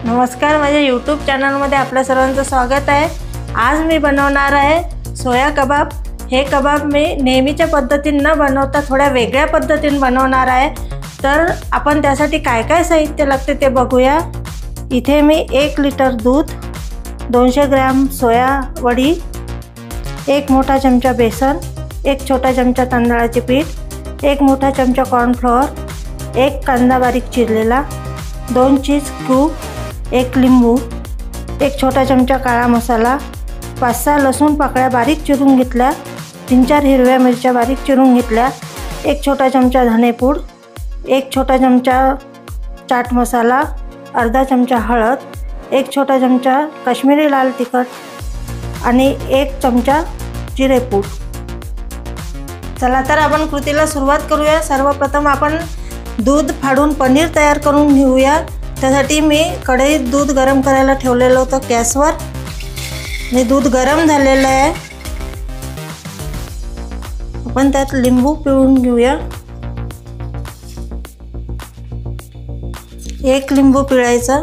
नमस्कार, माझ्या यूट्यूब चॅनलमध्ये आपल्या सर्वांचं स्वागत आहे। आज मी बनवणार आहे सोया कबाब। हे कबाब मी नेहमीच्या पद्धतीने न बनवता थोड्या वेगळ्या पद्धतीने बनवणार आहे। तर आपण त्यासाठी काय काय साहित्य लागते ते बघूया। इथे मी 1 लिटर दूध, 200 ग्रॅम सोया वडी, 1 मोठा चमचा बेसन, 1 छोटा चमचा तांदळाचे पीठ, 1 मोठा चमचा कॉर्नफ्लोअर, 1 कांदा बारीक चिरलेला, 2 चीज क्यूब, 1 लिंबू, 1 छोटा चमचा काळा मसाला, 5-6 लसूण पाकळ्या बारीक चिरून घेतल्या, 3-4 हिरव्या मिरच्या बारीक चिरून घेतल्या, 1 छोटा चमचा धनेपूड, 1 छोटा चमचा चाट मसाला, अर्धा चमचा हळद, 1 छोटा चमचा काश्मीरी लाल तिखट आणि 1 चमचा जिरेपूड। चला तर आपण कृतीला सुरुवात करूया। सर्वप्रथम आपण दूध फाडून पनीर तयार करून घेऊया। त्यासाठी मी कढईत दूध गरम करायला ठेवलेलं होतं गॅसवर आणि दूध गरम झालेलं आहे। आपण त्यात लिंबू पिळून घेऊया। 1 लिंबू पिळायचा।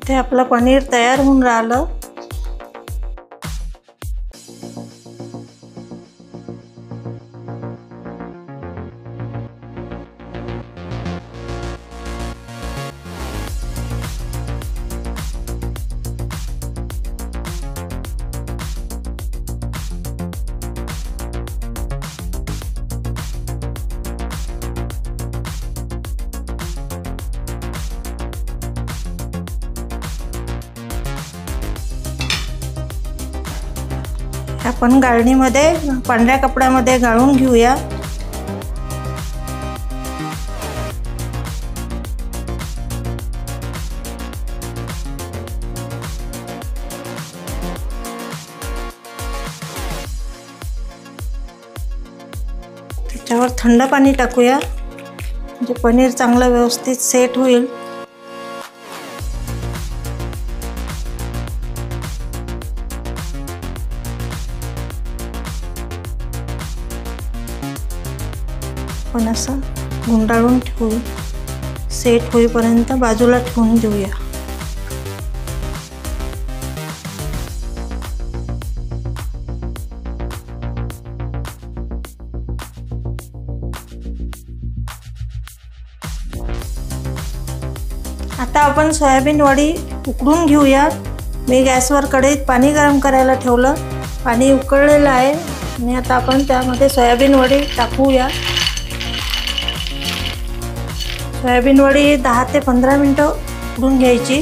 ते आपलं पनीर तयार होऊन राहिलं। आपण गाळणीमध्ये पांढऱ्या कपड्यामध्ये गाळून घेऊया। त्याच्यावर थंड पाणी टाकूया म्हणजे पनीर चांगलं व्यवस्थित सेट होईल। पण असं गुंडाळून ठेवून सेट होईपर्यंत बाजूला ठेवून देऊया। आता आपण सोयाबीन वडी उकडून घेऊया। मी गॅसवर कढईत पाणी गरम करायला ठेवलं, पाणी उकळलेलं आहे आणि आता आपण त्यामध्ये सोयाबीन वडी टाकूया। सोयाबीन वडी 10 ते 15 मिनिटं उकडून घ्यायची।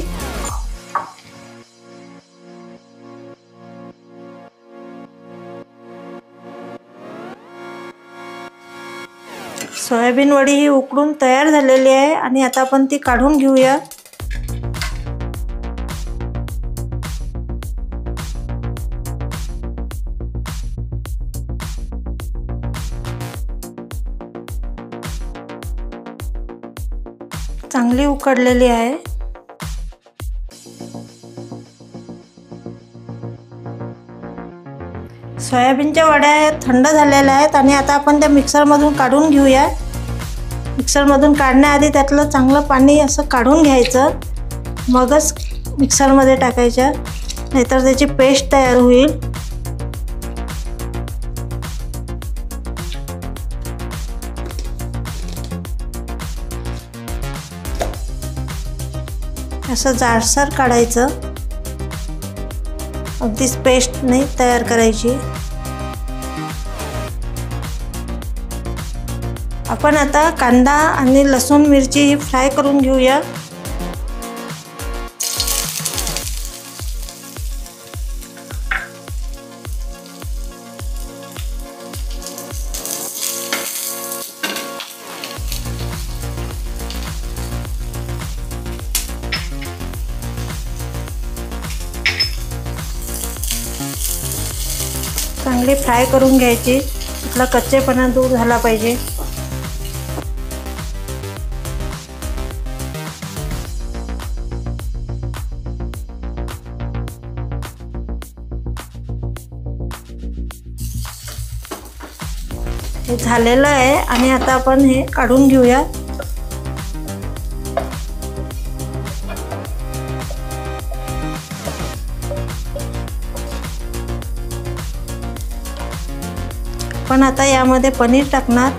सोयाबीन वडी ही उकडून तयार झालेली आहे आणि आता आपण ती काढून घेऊया। चांगली उकडलेली आहे। सोयाबीनच्या वड्या थंड झालेल्या आहेत आणि आता आपण त्या मिक्सरमधून काढून घेऊया। मिक्सरमधून काढण्याआधी त्यातलं चांगलं पाणी असं काढून घ्यायचं, मगच मिक्सरमध्ये टाकायचं, नाहीतर त्याची पेस्ट तयार होईल। असं जाडसर काढायचं, अगदीच पेस्ट नाही तयार करायची। आपण आता कांदा आणि लसूण मिरची फ्राय करून घेऊया। चांगली फ्राय करून घ्यायची, त्यातला कच्चेपणा दूर झाला पाहिजे। हे झालेलं आहे आणि आता आपण हे काढून घेऊया। पण आता यामध्ये पनीर टाकणार,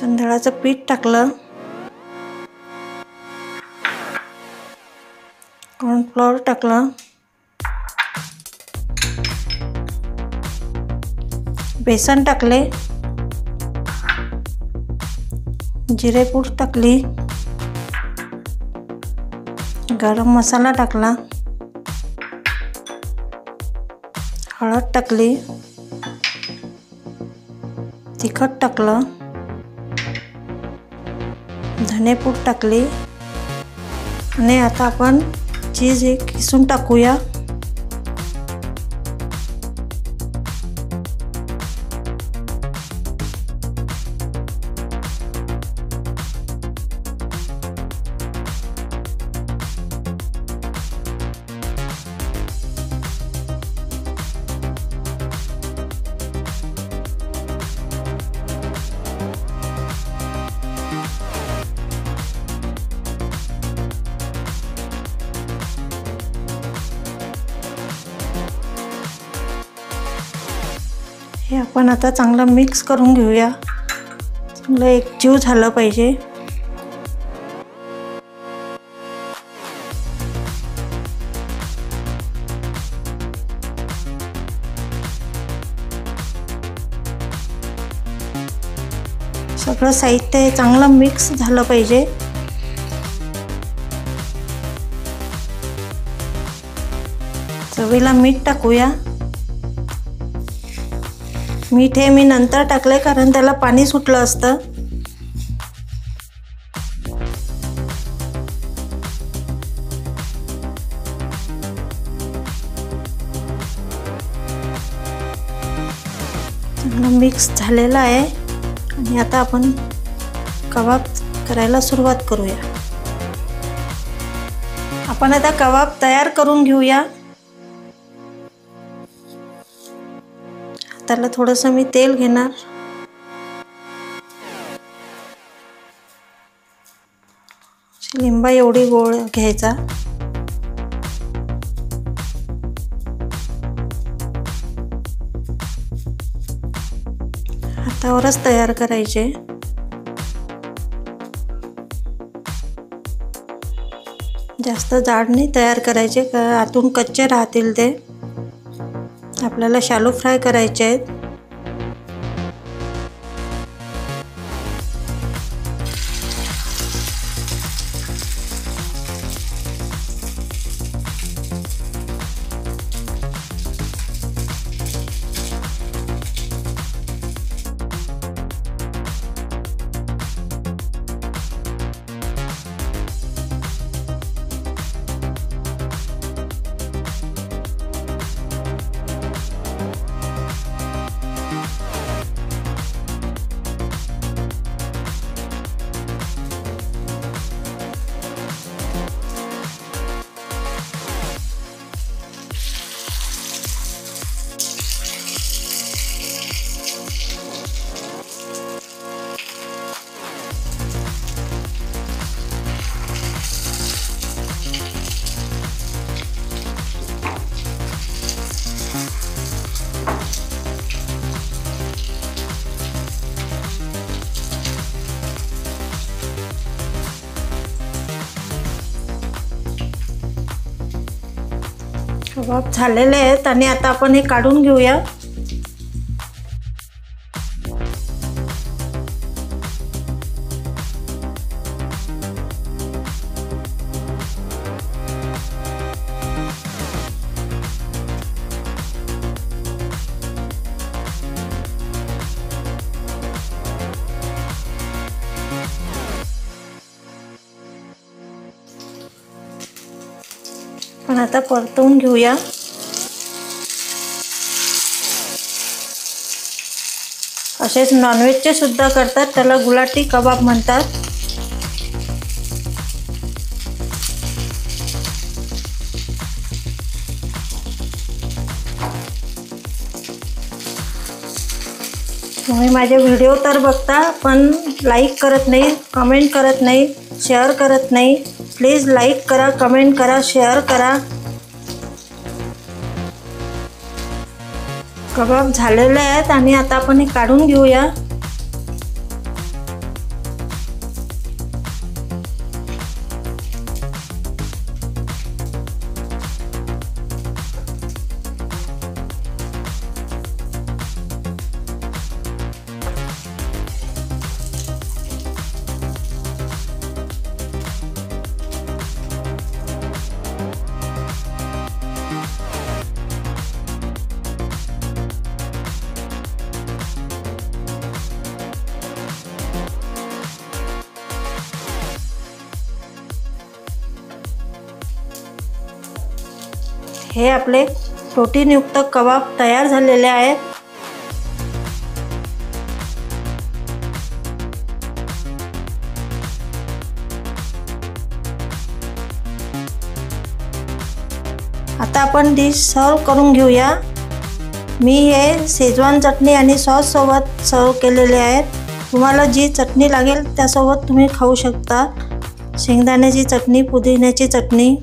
तांदळाचं पीठ टाकलं, कॉर्नफ्लॉवर टाकलं, बेसन टाकले, जिरेपूड टाकली, गरम मसाला टाकला, हळद टाकली, तिखट टाकलं, धनेपूड टाकली आणि आता आपण चीज एक किसून टाकूया। हे आपण आता चांगलं मिक्स करून घेऊया, चांगलं एकजीव झालं पाहिजे। सगळं साहित्य हे चांगलं मिक्स झालं पाहिजे। चवीला मीठ टाकूया। मीठ हे मी नंतर टाकले कारण त्याला पाणी सुटलं असतं। चांगलं मिक्स झालेलं आहे आणि आता आपण कबाब करायला सुरुवात करूया। आपण आता कबाब तयार करून घेऊया। त्याला थोडंसं मी तेल घेणार, लिंबा एवढी गोळ घ्यायचा, हातावरच तयार करायचे। जास्त जाड नाही तयार करायचे, आतून कच्चे राहतील ते। आपल्याला शॅलो फ्राय करायचे आहेत। कबाब झालेले आहेत आणि आता आपण हे काढून घेऊया। आपण आता परतवून घेऊया। असेच नॉनव्हेजचे सुद्धा करतात, त्याला गुलाटी कबाब म्हणतात। तुम्ही माझे व्हिडिओ तर बघता पण लाईक करत नाही, कमेंट करत नाही, शेअर करत नाही। प्लीज लाईक करा, कमेंट करा, शेअर करा। कबाब झालेले आहेत आणि आता आपण हे काढून घेऊया। हे आपले प्रोटीनयुक्त कबाब तयार झालेले आहेत। आता आपण डिश सर्व करून घेऊया। मी हे शेजवान चटणी आणि सॉस सोबत सर्व केलेले आहेत। तुम्हाला जी चटणी लागेल त्यासोबत तुम्ही खाऊ शकता। शेंगदाण्याची चटणी, पुदिन्याची चटणी।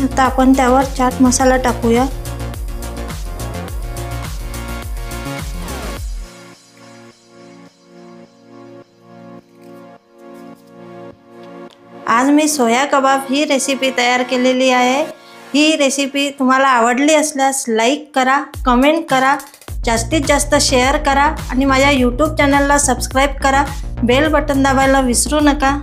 आता आपण त्यावर चाट मसाला टाकूया। आज मी सोया कबाब ही रेसिपी तयार केलेली आहे। ही रेसिपी तुम्हाला आवडली असल्यास लाईक करा, कमेंट करा, जास्तीत जास्त शेअर करा आणि माझ्या यूट्यूब चॅनलला सबस्क्राईब करा। बेल बटन दाबायला विसरू नका।